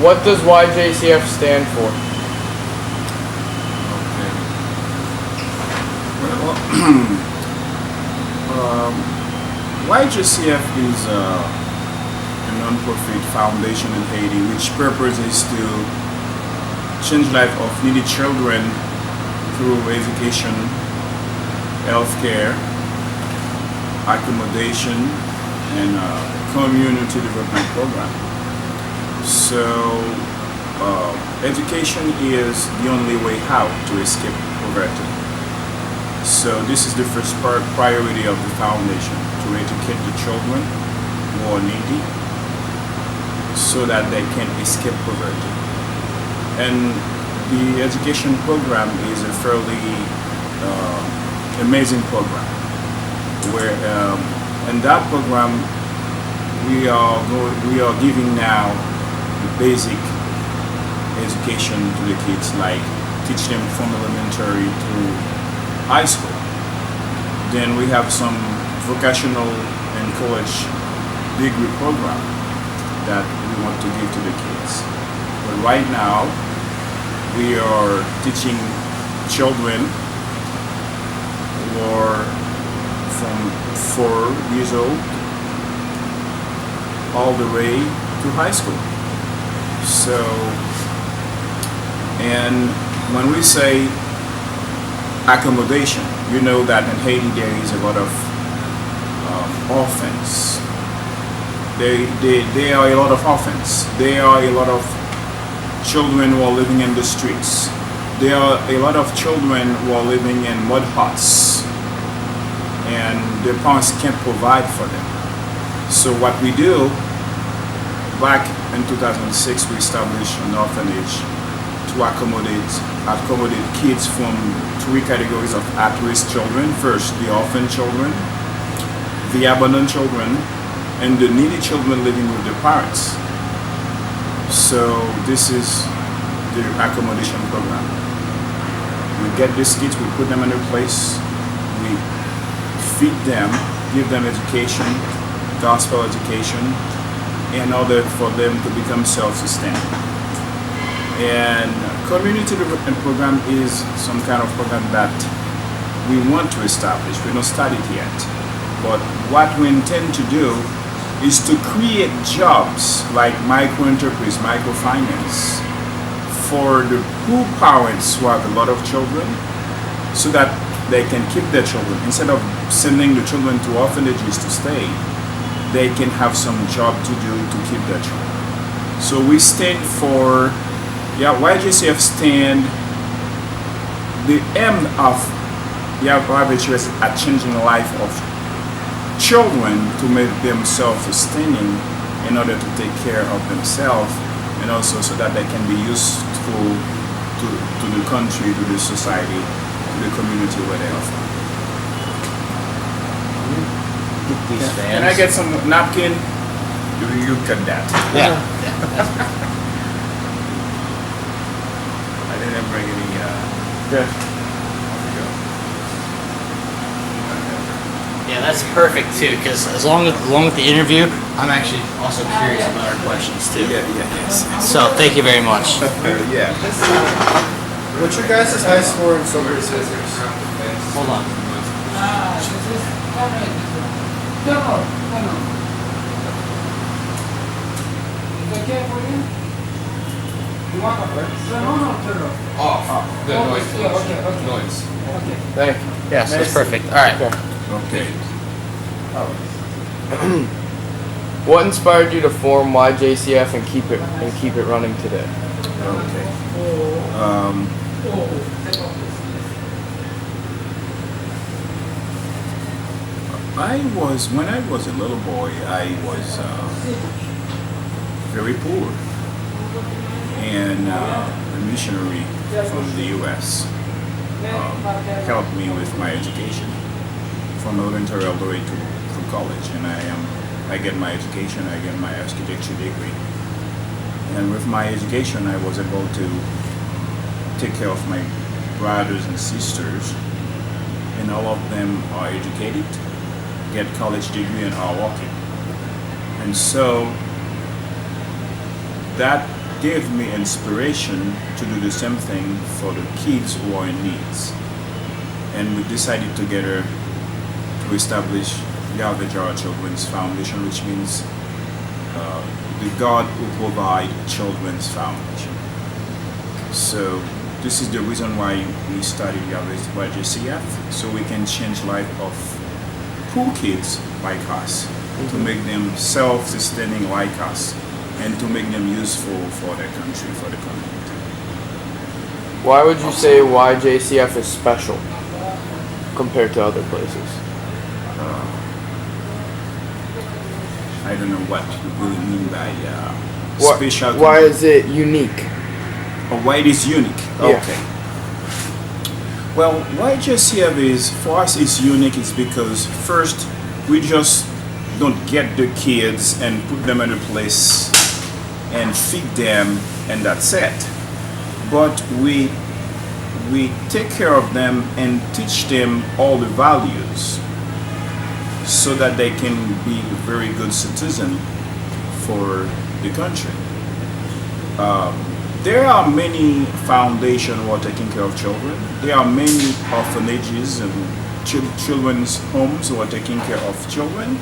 What does YJCF stand for? Okay. Well, YJCF is a non-profit foundation in Haiti, which purpose is to change life of needy children through education, healthcare, accommodation, and community development program. So, education is the only way out to escape poverty. So this is the first priority of the foundation, to educate the children who are needy so that they can escape poverty. And the education program is a fairly amazing program where in that program we are giving now the basic education to the kids, like teach them from elementary to high school. Then we have some vocational and college degree program that we want to give to the kids. But right now we are teaching children who are from 4 years old all the way to high school. So, and when we say accommodation, you know that in Haiti there is a lot of orphans. There are a lot of orphans. There are a lot of children who are living in the streets. There are a lot of children who are living in mud huts, and their parents can't provide for them. So what we do, back in 2006, we established an orphanage to accommodate kids from 3 categories of at-risk children. First, the orphan children, the abandoned children, and the needy children living with their parents. So this is the accommodation program. We get these kids, we put them in a place, we feed them, give them education, gospel education, in order for them to become self-sustaining. And community development program is some kind of program that we want to establish. We don't start it yet. But what we intend to do is to create jobs like micro-enterprise, microfinance for the poor parents who have a lot of children, so that they can keep their children. Instead of sending the children to orphanages to stay, they can have some job to do to keep their children. So we stand for, YJCF stand, the aim of YJCF at changing the life of children to make them self-sustaining in order to take care of themselves, and also so that they can be useful to the country, to the society, to the community where they are from. Can I get some napkin? You cut that. Yeah. I didn't bring any. Yeah, that's perfect too, because along with the interview, I'm actually also curious about our questions too. Yes. So thank you very much. Yeah. What's your guys' high score in silver scissors? Hold on. Okay for you? You want a break? No, turn off. Off. The noise. Okay. Noise. Okay. Thank you. Yes, that's perfect. All right. Okay. What inspired you to form YJCF and keep it running today? Okay. When I was a little boy, I was very poor, and a missionary from the U.S. Helped me with my education from elementary all the way to college, and I get my education, I get my architecture degree, and with my education, I was able to take care of my brothers and sisters, and all of them are educated, get college degree, and are working. And so that gave me inspiration to do the same thing for the kids who are in needs. And we decided together to establish the Alvejara Children's Foundation, which means the God who provide Children's Foundation. So this is the reason why we started the YJCF, so we can change life of poor kids like us, to make them self-sustaining like us, and to make them useful for their country, for the community. Why would you say YJCF is special compared to other places? I don't know what you really mean by special. Why is it unique? Or why it is unique? Yeah. Okay. Well, why JCF is, for us, is unique is because first, we just don't get the kids and put them in a place and feed them and that's it. But we take care of them and teach them all the values so that they can be a very good citizen for the country. There are many foundations who are taking care of children. There are many orphanages and children's homes who are taking care of children.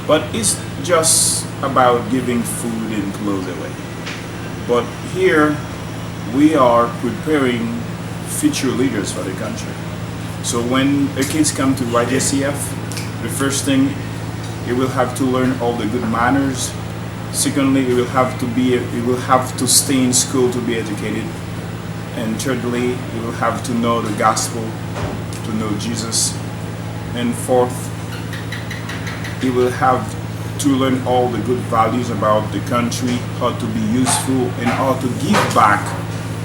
But it's just about giving food and clothes away. But here we are preparing future leaders for the country. So when the kids come to YJCF, the first thing, he will have to learn all the good manners. Secondly, he will have to stay in school to be educated. And thirdly, he will have to know the gospel, to know Jesus. And fourth, he will have to learn all the good values about the country, how to be useful, and how to give back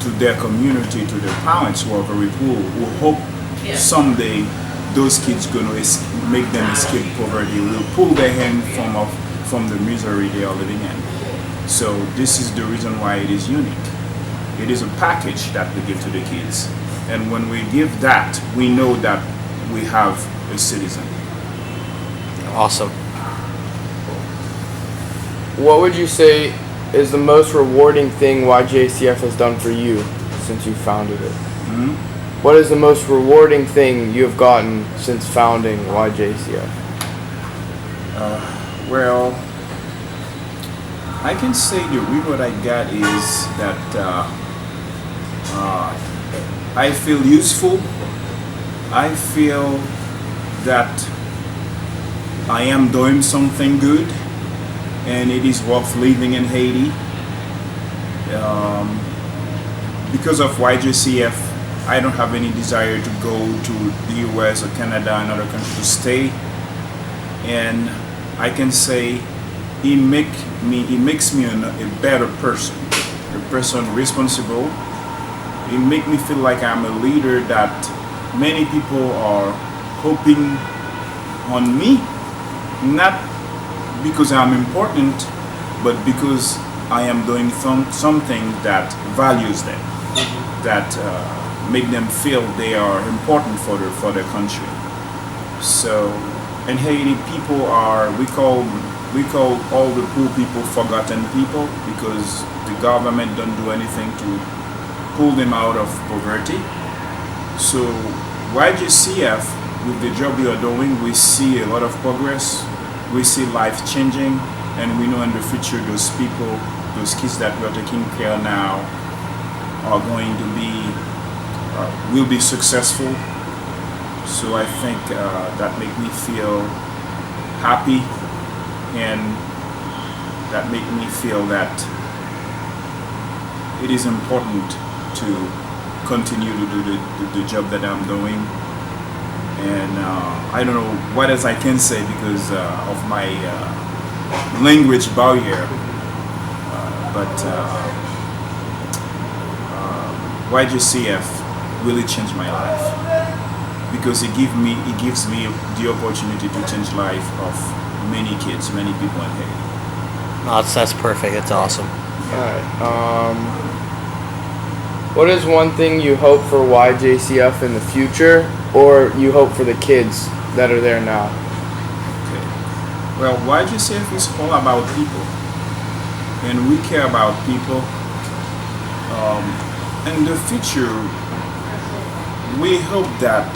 to their community, to their parents who are very poor, who hope someday those kids going to make them escape poverty, will pull their hand from the misery they are living in. So this is the reason why it is unique. It is a package that we give to the kids. And when we give that, we know that we have a citizen. Awesome. What would you say is the most rewarding thing YJCF has done for you since you founded it? What is the most rewarding thing you have gotten since founding YJCF? Well, I can say the reward I got is that I feel useful. I feel that I am doing something good, and it is worth living in Haiti. Because of YJCF, I don't have any desire to go to the US or Canada, another country to stay. And I can say it makes me a better person, a person responsible. It makes me feel like I'm a leader that many people are hoping on me, not because I'm important, but because I am doing something that values them, that make them feel they are important for their country. So in Haiti, people are, we call all the poor people forgotten people, because the government don't do anything to pull them out of poverty. So YJCF, with the job we are doing, we see a lot of progress. We see life changing, and we know in the future those people, those kids that we are taking care of now, are going to will be successful. So I think that make me feel happy, and that make me feel that it is important to continue to do the job that I'm doing. And I don't know what else I can say because of my language barrier, but YJCF really changed my life, because it gives me the opportunity to change life of many kids, many people in Haiti. No, that's perfect. That's awesome. Alright, what is one thing you hope for YJCF in the future, or you hope for the kids that are there now? Okay. Well, YJCF is all about people, and we care about people. in the future, we hope that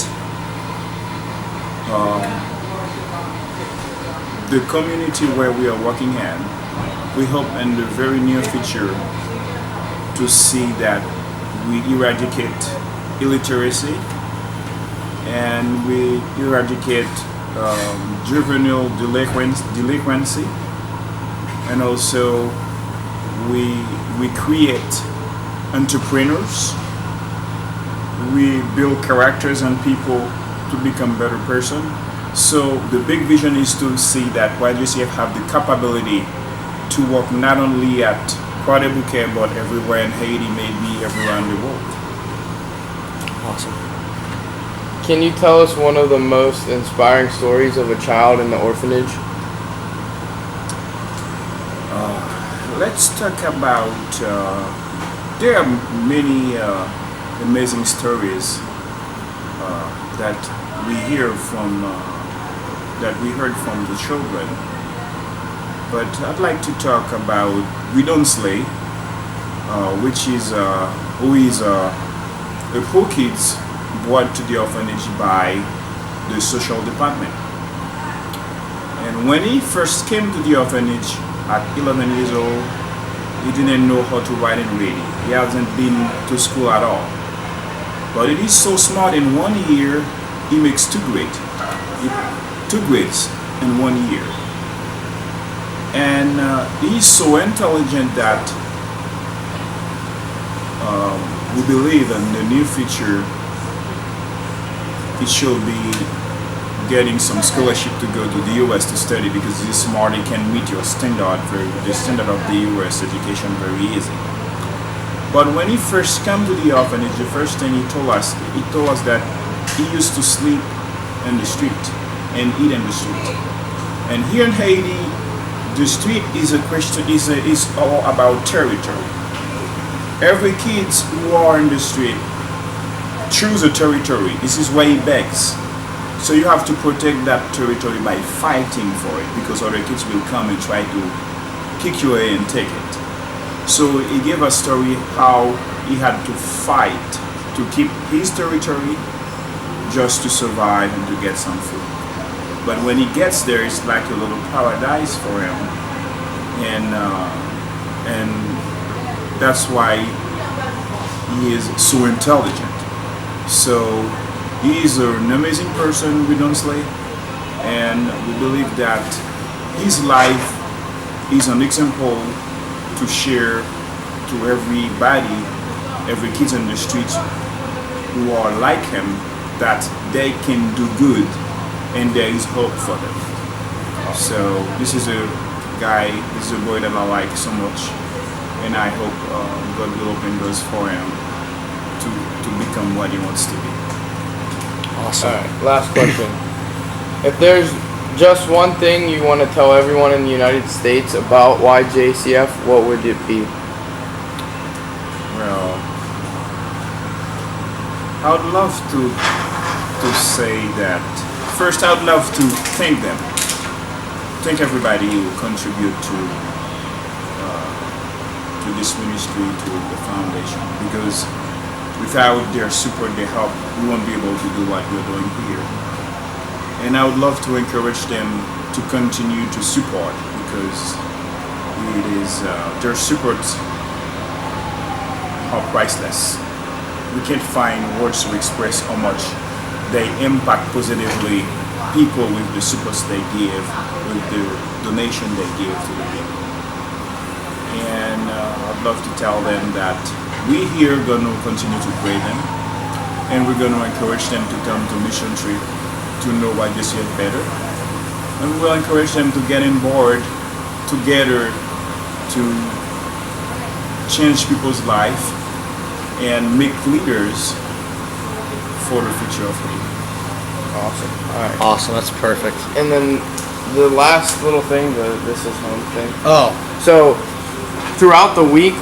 the community where we are working in, we hope in the very near future to see that we eradicate illiteracy and we eradicate juvenile delinquency, and also we create entrepreneurs, we build characters and people to become better person. So the big vision is to see that YJCF have the capability to work not only at Croix-des-Bouquets but everywhere in Haiti, maybe everywhere in the world. Awesome. Can you tell us one of the most inspiring stories of a child in the orphanage? Let's talk about, there are many amazing stories that we hear from, that we heard from the children. But I'd like to talk about Slay, which is who is a poor kids brought to the orphanage by the social department. And when he first came to the orphanage at 11 years old, he didn't know how to write and read. He hasn't been to school at all. But it is so smart. In 1 year, he makes two grades in 1 year. And he's so intelligent that we believe in the near future he should be getting some scholarship to go to the US to study, because he's smart. He can meet your standard, the standard of the US education very easy. But when he first came to the orphanage, the first thing he told us that he used to sleep in the street and eat in the street. And here in Haiti, the street is is all about territory. Every kids who are in the street choose a territory. This is where he begs. So you have to protect that territory by fighting for it, because other kids will come and try to kick you away and take it. So he gave a story how he had to fight to keep his territory just to survive and to get some food. But when he gets there, it's like a little paradise for him, and that's why he is so intelligent. So he is an amazing person, Slay, and we believe that his life is an example to share to everybody, every kid in the streets who are like him, that they can do good and there is hope for them. So this is a boy that I like so much, and I hope God will open doors for him to become what he wants to be. Awesome. Alright, last question. If there's just one thing you want to tell everyone in the United States about YJCF, what would it be? Well, I would love to say that. First, I would love to thank them. Thank everybody who contribute to this ministry, to the foundation, because without their support, their help, we won't be able to do what we're doing here. And I would love to encourage them to continue to support, because it is their supports are priceless. We can't find words to express how much they impact positively people with the supports they give, with the donation they give to the people. And I'd love to tell them that we here are going to continue to pray them, and we're going to encourage them to come to mission trip to know YJCF better, and we will encourage them to get on board together to change people's life and make leaders for the future of Haiti. Awesome. Alright. Awesome. That's perfect. And then the last little thing, the This Is Home thing. Oh. So throughout the week,